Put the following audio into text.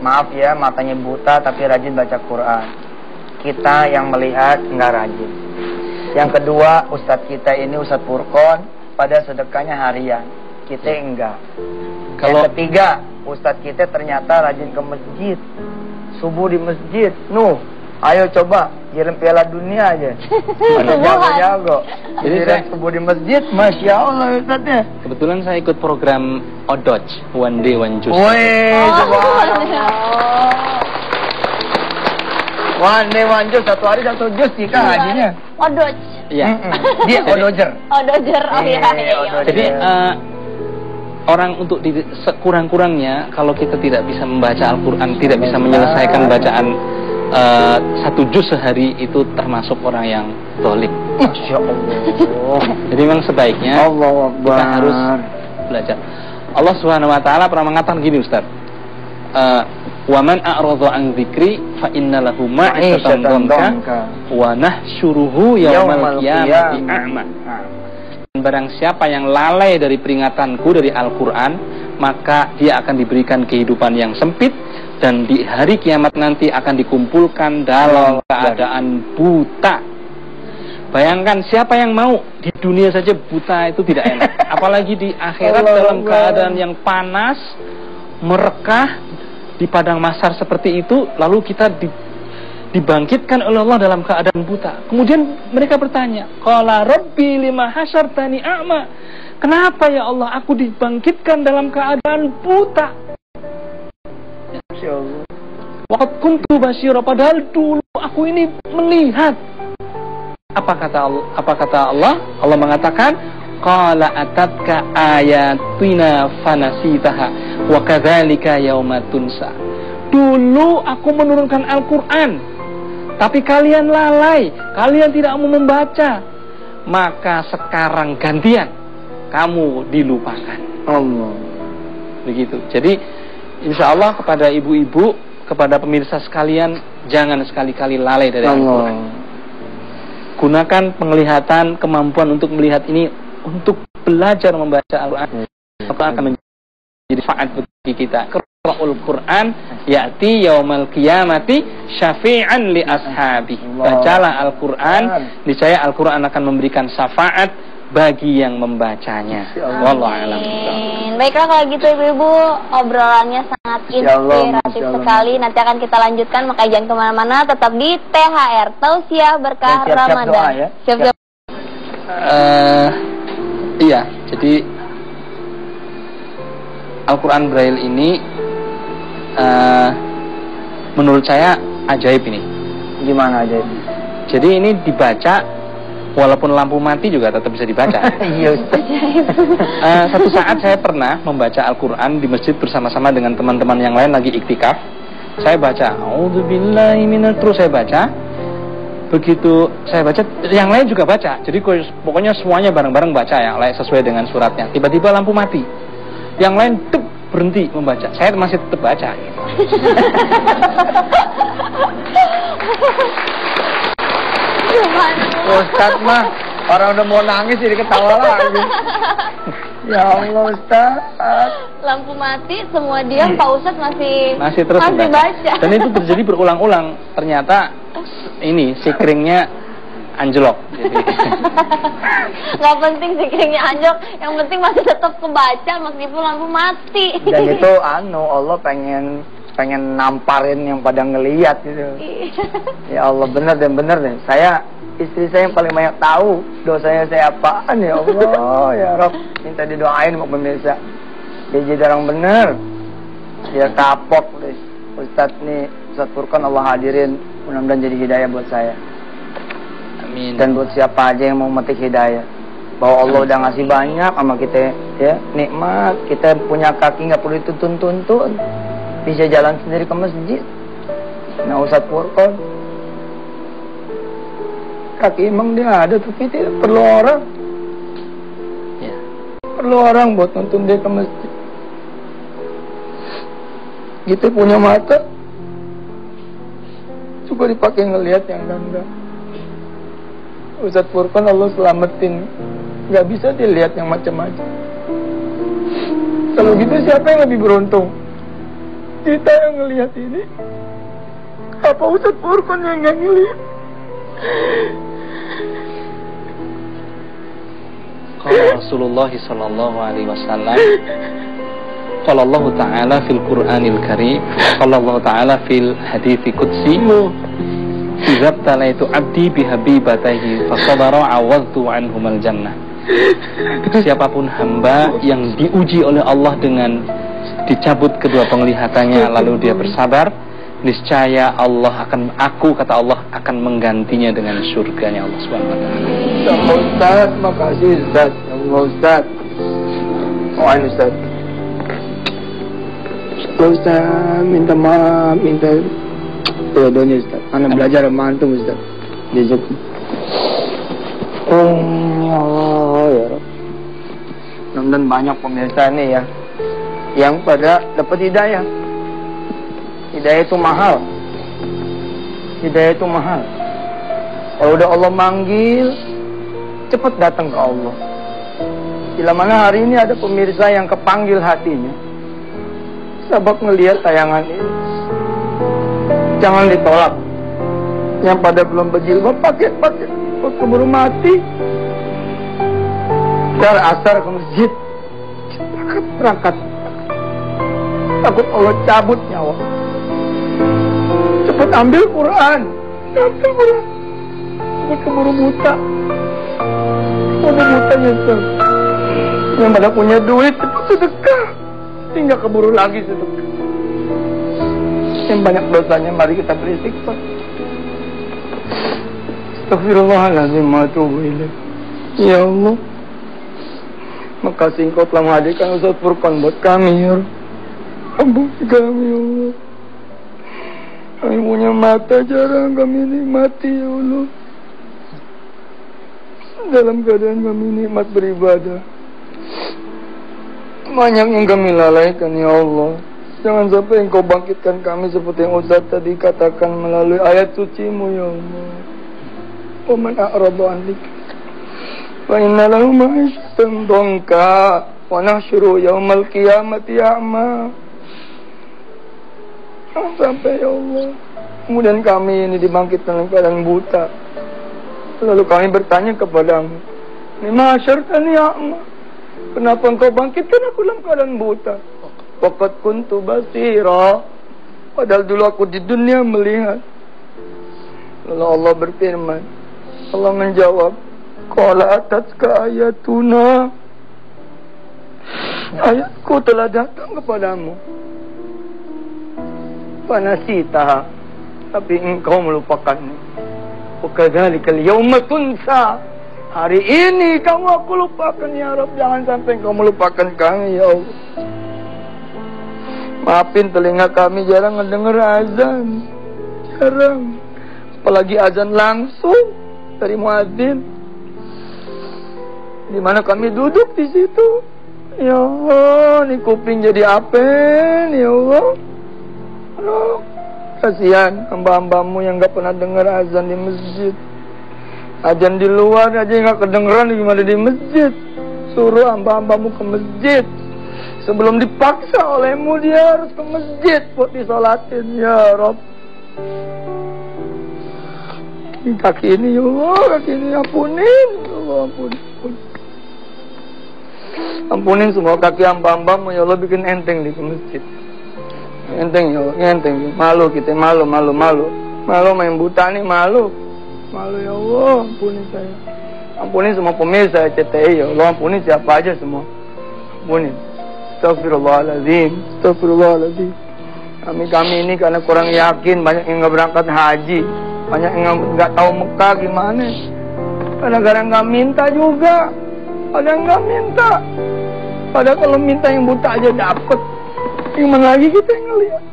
maaf ya, matanya buta tapi rajin baca Quran. Kita yang melihat nggak rajin. Yang kedua, Ustadz kita ini Ustadz Furqon pada sedekahnya harian, kita enggak. Yang ketiga, Ustadz kita ternyata rajin ke masjid, subuh di masjid. Ayo coba kirim Piala Dunia aja. Ada jago-jago. Jadi saya subuh di masjid, Masya Allah Ustadznya. Kebetulan saya ikut program Odoj, One Day One Juice. Wih, subhanallah. One Day One Juice, satu hari satu jus jika hajinya. Odoj. Iya. Dia odojer. Odojer, oh iya. Jadi orang untuk sekurang-kurangnya kalau kita tidak bisa membaca Al-Quran, tidak bisa menyelesaikan bacaan satu juz sehari, itu termasuk orang yang dolim. Masya Allah. Jadi memang sebaiknya kita harus belajar. Allah Subhanahu Wa Taala pernah mengatakan gini, Ustaz. Wa man a'radha an dzikri fa inna lahu ma'isatan dhanka wa nahsyuruhu yaumal qiyamati a'ma. Barang siapa yang lalai dari peringatanku dari Al-Quran, maka dia akan diberikan kehidupan yang sempit, dan di hari kiamat nanti akan dikumpulkan dalam keadaan buta. Bayangkan siapa yang mau di dunia saja buta itu tidak enak, apalagi di akhirat dalam keadaan yang panas, merekah, di padang mahsyar seperti itu, lalu kita dibangkitkan oleh Allah dalam keadaan buta. Kemudian mereka bertanya, qala rabbi lima hasyartani a'ma. Kenapa ya Allah aku dibangkitkan dalam keadaan buta? Waqad kuntu basyira, padahal dulu aku ini melihat. Apa kata Allah? Allah mengatakan, qala atatka ayatina fanasitaha wa kadzalika yauma tunsa. Dulu aku menurunkan Al-Quran, tapi kalian lalai, kalian tidak mau membaca, maka sekarang gantian kamu dilupakan. Allah. Begitu. Jadi insya Allah kepada ibu-ibu, kepada pemirsa sekalian, jangan sekali-kali lalai dari Al-Quran. Gunakan penglihatan, kemampuan untuk melihat ini untuk belajar membaca Al-Quran. Maka akan menjadi faat bagi kita. Qira'ul Quran ya'ti yaumal qiyamati syafi'an li ashabi. Bacalah Al-Quran, niscaya Al-Quran akan memberikan syafaat bagi yang membacanya. Wallahu a'lam. Baiklah kalau gitu ibu-ibu, obrolannya sangat inspiratif sekali. Nanti akan kita lanjutkan, maka jangan kemana-mana, tetap di THR Tausiah Berkah Ramadan. Siap-siap. Iya, jadi Al-Quran Braille ini menurut saya ajaib ini. Gimana ajaib? Jadi ini dibaca walaupun lampu mati juga tetap bisa dibaca. Iya Ustaz. Satu saat saya pernah membaca Al-Quran di masjid bersama-sama dengan teman-teman yang lain lagi iktikaf. Saya baca A'udzubillahi minadz, terus saya baca. Begitu saya baca, yang lain juga baca. Jadi pokoknya semuanya bareng-bareng baca ya, sesuai dengan suratnya. Tiba-tiba lampu mati. Yang lain berhenti membaca. Saya masih tetap baca. Ustaz mah orang udah mau nangis jadi ketawa lagi. Ya Allah Ustaz. Lampu mati, semua diam, Pak Ustaz masih terus baca. Dan itu terjadi berulang-ulang. Ternyata ini sikringnya anjlok. Gak penting sikringnya anjlok, yang penting masih tetap kebaca meskipun lampu mati. Dan itu Allah pengen namparin yang pada ngelihat gitu. Ya Allah, bener deh. Istri saya yang paling banyak tahu dosanya saya apaan, ya Allah. Ya Rob, minta didoain sama pemirsa. Dia jadi orang bener. Dia kapok deh. Ustadz Furqon Allah hadirin, mudah-mudahan jadi hidayah buat saya. Amin. Dan buat siapa aja yang mau metik hidayah, bahwa Allah udah ngasih banyak sama kita ya, nikmat. Kita punya kaki nggak perlu dituntun-tuntun, bisa jalan sendiri ke masjid. Nah Ustadz Furqon, kaki emang dia ada, tapi tidak perlu orang ya. Perlu orang buat nuntun dia ke masjid. Kita punya mata juga dipakai ngelihat yang enggak. Ustadz Furqon Allah selamatin, nggak bisa dilihat yang macam-macam. Kalau gitu siapa yang lebih beruntung? Kita yang ngelihat ini. Apa Ustaz Furqan yang nggak ngelihat? Qala Rasulullah sallallahu alaihi wasallam, qala Allah Ta'ala fil Qur'anil Karim, qala Allah Ta'ala fil hadithi qudsi, idza talaitu abdi bihabibatihi fasabara awadtu anhumal jannah. Siapapun hamba yang diuji oleh Allah dengan dicabut kedua penglihatannya lalu dia bersabar, niscaya Allah akan, kata Allah, akan menggantinya dengan surganya Allah Subhanahu wa taala. Ustaz, makasih Ustaz. Ustaz. Mohon Ustaz. Ustaz, minta maaf, minta doanya Ustaz. Anak belajar sama antum Ustaz. Di Zoom. Ya Allah, ya Rabb. Mudah-mudahan banyak pemirsa nih ya yang pada dapat hidayah. Hidayah itu mahal. Hidayah itu mahal. Kalau udah Allah manggil, cepat datang ke Allah. Bila mana hari ini ada pemirsa yang kepanggil hatinya, sabak ngelihat tayangan ini, jangan ditolak. Yang pada belum berjilbab pakai keburu mati. Dar asar ke masjid, berangkat. Takut Allah cabut nyawa. Cepat ambil Quran. Cepat keburu buta. Keburu buta nyesel. Yang pada punya duit cepat sedekah. Tinggal keburu lagi sedekah. Yang banyak dosanya mari kita beristighfar. Astagfirullahaladzim wa atubu ilaih. Ya Allah, makasih Engkau telah menghadirkan Ustaz Furqan buat kami ya Allah. Ampuni kami ya Allah. Kami punya mata jarang kami nikmati ya Allah. Dalam keadaan kami nikmat beribadah, banyak yang kami lalaikan ya Allah. Jangan sampai Engkau bangkitkan kami seperti yang Ustaz tadi katakan melalui ayat suci-Mu ya Allah. Wa man a'rada 'an dzikri fa inna lahu ma'isyatan dhanka wa nahsyuru yaumal qiyamati a'ma. Sampai ya Allah, kemudian kami ini dibangkitkan dalam keadaan buta. Lalu kami bertanya kepadamu, lima asyartani a'ma, kenapa Engkau bangkitkan aku dalam keadaan buta? Waqad kuntu basira, padahal dulu aku di dunia melihat. Lalu Allah berfirman, Allah menjawab, qala atatka ayatuna, ayatku telah datang kepadamu, fanasitaha, tapi engkau melupakannya. Wakadzalikal yauma tunsa, hari ini kamu aku lupakan ya Rabb. Jangan sampai engkau melupakan kami ya Allah. Maafin telinga kami jarang mendengar azan, jarang, apalagi azan langsung dari muadzin, di mana kami duduk di situ. Ya Allah, ini kuping jadi apen ya Allah. Aduh, kasihan hamba-hambamu yang gak pernah dengar azan di masjid. Azan di luar aja gak kedengeran, gimana di masjid. Suruh hamba-hambamu ke masjid. Sebelum dipaksa olehmu dia harus ke masjid buat disolatin ya Rabb. Kaki ini ya Allah, kaki ini ampunin ya Allah, ampunin. Ampunin semua kaki hamba-hambamu ya Allah, bikin enteng di masjid. Enteng ya Allah, enteng. Malu kita, malu main buta nih, malu ya Allah. Ampunin saya, ampunin semua pemirsa CTI ya Allah, ampunin siapa aja semua, ampunin. Astagfirullahaladzim. Kami ini karena kurang yakin, banyak yang nggak berangkat haji, banyak yang nggak tahu Mekah gimana. Kadang-kadang nggak minta juga, kadang nggak minta. Padahal kalau minta yang buta aja dapet, gimana lagi kita yang ngeliat.